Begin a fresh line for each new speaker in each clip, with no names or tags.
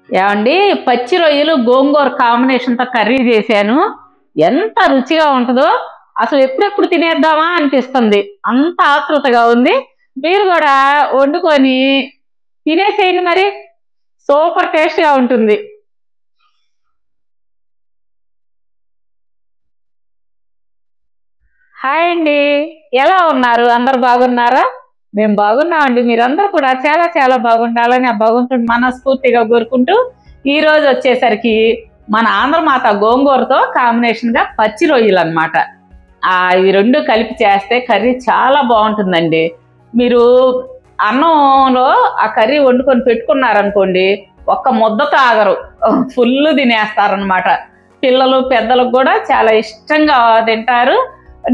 ఏమండి, పచ్చి రొయ్యలు గోంగూర కాంబినేషన్తో కర్రీ చేశాను. ఎంత రుచిగా ఉంటుందో అసలు ఎప్పుడెప్పుడు తినేద్దామా అనిపిస్తుంది. అంత ఆతృతగా ఉంది. మీరు కూడా వండుకొని తినేసేయండి మరి. సూపర్ టేస్ట్గా ఉంటుంది. హాయ్ అండి, ఎలా ఉన్నారు? అందరు బాగున్నారా? మేము బాగున్నామండి. మీరందరూ కూడా చాలా చాలా బాగుండాలని ఆ భగవంతుడు మనస్ఫూర్తిగా కోరుకుంటూ ఈ రోజు వచ్చేసరికి మన ఆంధ్రమాత గోంగూరతో కాంబినేషన్గా పచ్చి రొయ్యలు అనమాట. ఇవి రెండు కలిపి చేస్తే కర్రీ చాలా బాగుంటుందండి. మీరు అన్నంలో ఆ కర్రీ వండుకొని పెట్టుకున్నారనుకోండి, ఒక్క ముద్దతో ఆగరు, ఫుల్ తినేస్తారనమాట. పిల్లలు పెద్దలకు కూడా చాలా ఇష్టంగా తింటారు.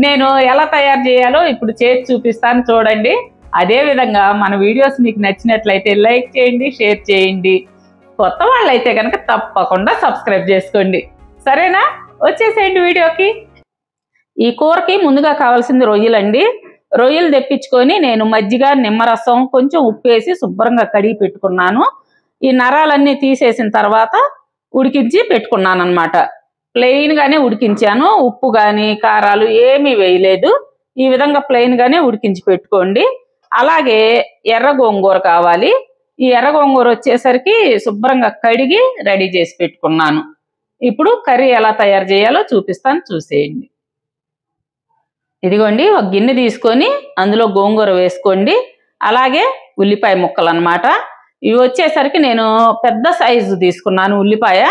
నేను ఎలా తయారు చేయాలో ఇప్పుడు చేసి చూపిస్తాను, చూడండి. అదేవిధంగా మన వీడియోస్ మీకు నచ్చినట్లయితే లైక్ చేయండి, షేర్ చేయండి. కొత్త వాళ్ళైతే కనుక తప్పకుండా సబ్స్క్రైబ్ చేసుకోండి. సరేనా? వచ్చేసేయండి వీడియోకి. ఈ కూరకి ముందుగా కావాల్సింది రొయ్యలండి. రొయ్యలు తెప్పించుకొని నేను మజ్జిగ, నిమ్మరసం, కొంచెం ఉప్పు వేసి శుభ్రంగా కడిగి పెట్టుకున్నాను. ఈ నరాలన్నీ తీసేసిన తర్వాత ఉడికించి పెట్టుకున్నాను అనమాట. ప్లెయిన్గానే ఉడికించాను. ఉప్పు కానీ కారాలు ఏమీ వేయలేదు. ఈ విధంగా ప్లెయిన్గానే ఉడికించి పెట్టుకోండి. అలాగే ఎర్ర గోంగూర కావాలి. ఈ ఎర్ర గోంగూర వచ్చేసరికి శుభ్రంగా కడిగి రెడీ చేసి పెట్టుకున్నాను. ఇప్పుడు కర్రీ ఎలా తయారు చేయాలో చూపిస్తాను, చూసేయండి. ఇదిగోండి, ఒక గిన్నె తీసుకొని అందులో గోంగూర వేసుకోండి. అలాగే ఉల్లిపాయ ముక్కలు అన్నమాట. ఇవి వచ్చేసరికి నేను పెద్ద సైజు తీసుకున్నాను. ఉల్లిపాయ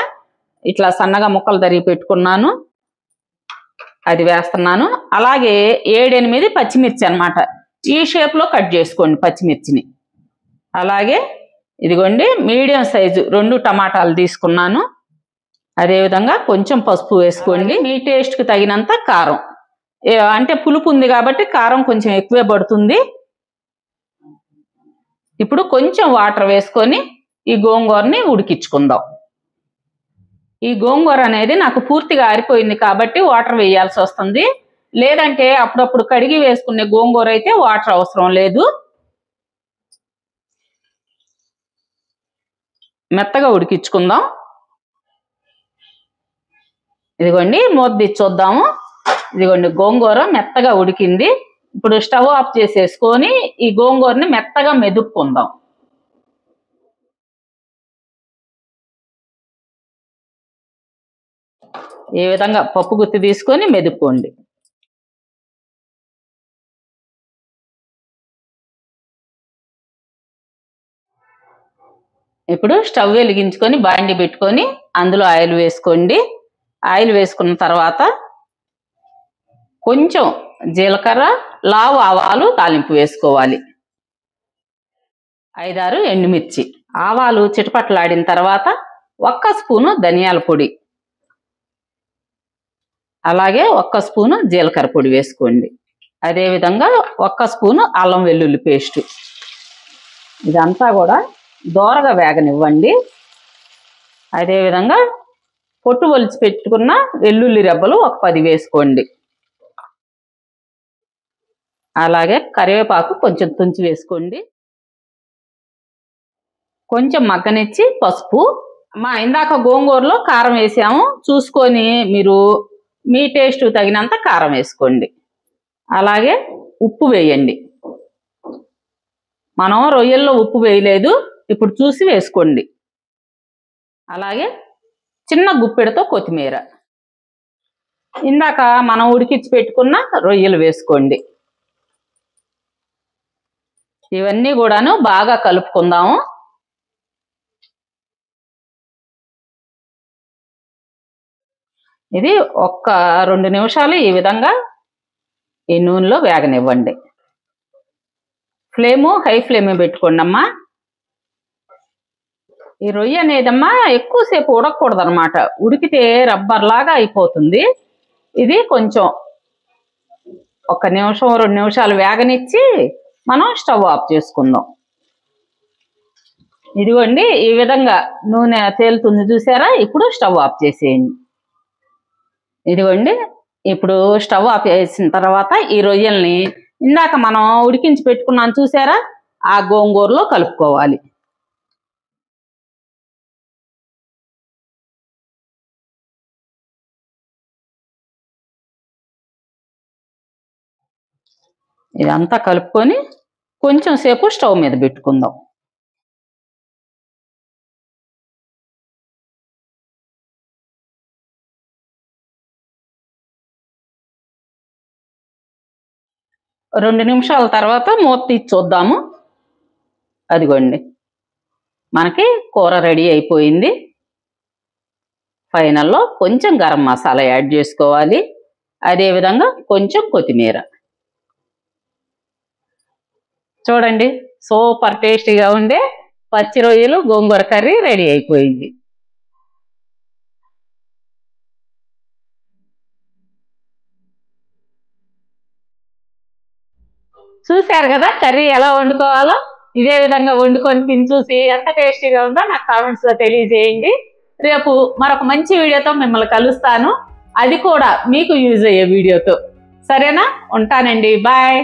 ఇట్లా సన్నగా ముక్కలు తరిగి పెట్టుకున్నాను, అది వేస్తున్నాను. అలాగే 7-8 పచ్చిమిర్చి అన్నమాట. ఈ షేప్లో కట్ చేసుకోండి పచ్చిమిర్చిని. అలాగే ఇదిగోండి, మీడియం సైజు 2 టమాటాలు తీసుకున్నాను. అదేవిధంగా కొంచెం పసుపు వేసుకోండి. మీ టేస్ట్కి తగినంత కారం, అంటే పులుపు ఉంది కాబట్టి కారం కొంచెం ఎక్కువే పడుతుంది. ఇప్పుడు కొంచెం వాటర్ వేసుకొని ఈ గోంగూరని ఉడికించుకుందాం. ఈ గోంగూర అనేది నాకు పూర్తిగా ఆరిపోయింది కాబట్టి వాటర్ వేయాల్సి వస్తుంది. లేదంటే అప్పుడప్పుడు కడిగి వేసుకునే గోంగూర అయితే వాటర్ అవసరం లేదు. మెత్తగా ఉడికించుకుందాం. ఇదిగోండి, మూత తీసి చూద్దాము. ఇదిగోండి, గోంగూర మెత్తగా ఉడికింది. ఇప్పుడు స్టవ్ ఆఫ్ చేసేసుకొని ఈ గోంగూరని మెత్తగా మెదుపుకుందాం. ఈ విధంగా పప్పు గుత్తి తీసుకొని మెదుపుకోండి. ఇప్పుడు స్టవ్ వెలిగించుకొని బాండి పెట్టుకొని అందులో ఆయిల్ వేసుకోండి. ఆయిల్ వేసుకున్న తర్వాత కొంచెం జీలకర్ర, లావు ఆవాలు తాలింపు వేసుకోవాలి. 5-6 ఎండుమిర్చి. ఆవాలు చిటపట్లాడిన తర్వాత 1 స్పూను ధనియాల పొడి, అలాగే 1 స్పూను జీలకర్ర పొడి వేసుకోండి. అదేవిధంగా 1 స్పూను అల్లం వెల్లుల్లి పేస్టు. ఇదంతా కూడా దోరగా వేగనివ్వండి. అదేవిధంగా పొట్టు ఒలిచి పెట్టుకున్న వెల్లుల్లి రెబ్బలు ఒక 10 వేసుకోండి. అలాగే కరివేపాకు కొంచెం తుంచి వేసుకోండి. కొంచెం మగ్గనిచ్చి పసుపు, ఇందాక గోంగూరలో కారం వేసాము, చూసుకొని మీరు మీ టేస్ట్ తగినంత కారం వేసుకోండి. అలాగే ఉప్పు వేయండి. మనం రొయ్యల్లో ఉప్పు వేయలేదు, ఇప్పుడు చూసి వేసుకోండి. అలాగే చిన్న గుప్పెడతో కొత్తిమీర. ఇందాక మనం ఉడికించి పెట్టుకున్న రొయ్యలు వేసుకోండి. ఇవన్నీ కూడాను బాగా కలుపుకుందాము. ఇది 1-2 నిమిషాలు ఈ విధంగా ఈ నూనెలో వేగనివ్వండి. ఫ్లేము హై ఫ్లేమే పెట్టుకోండి అమ్మా. ఈ రొయ్య అనేదమ్మా ఎక్కువసేపు ఉడకకూడదు అనమాట. ఉడికితే రబ్బర్ లాగా అయిపోతుంది. ఇది కొంచెం 1 నిమిషం 2 నిమిషాలు వేగనిచ్చి మనం స్టవ్ ఆఫ్ చేసుకుందాం. ఇదిగోండి, ఈ విధంగా నూనె తేలుతుంది చూసారా? ఇప్పుడు స్టవ్ ఆఫ్ చేసేయండి. ఇదిగోండి, ఇప్పుడు స్టవ్ ఆఫ్ చేసిన తర్వాత ఈ రొయ్యల్ని ఇందాక మనం ఉడికించి పెట్టుకున్నాం చూసారా? ఆ గోంగూరలో కలుపుకోవాలి. ఇదంతా కలుపుకొని కొంచెం సేపు స్టవ్ మీద పెట్టుకుందాం. రెండు నిమిషాల తర్వాత మూత తీసి చూద్దాము. అదిగోండి, మనకి కూర రెడీ అయిపోయింది. ఫైనల్లో కొంచెం గరం మసాలా యాడ్ చేసుకోవాలి, అదేవిధంగా కొంచెం కొత్తిమీర. చూడండి, సూపర్ టేస్టీగా ఉండే పచ్చి రొయ్యలు గోంగూర కర్రీ రెడీ అయిపోయింది. చూశారు కదా కర్రీ ఎలా వండుకోవాలో. ఇదే విధంగా వండుకొని తిని చూసి ఎంత టేస్టీగా ఉందో నాకు కామెంట్స్ లో తెలియజేయండి. రేపు మరొక మంచి వీడియోతో మిమ్మల్ని కలుస్తాను, అది కూడా మీకు యూజ్ అయ్యే వీడియోతో. సరేనా? ఉంటానండి, బాయ్.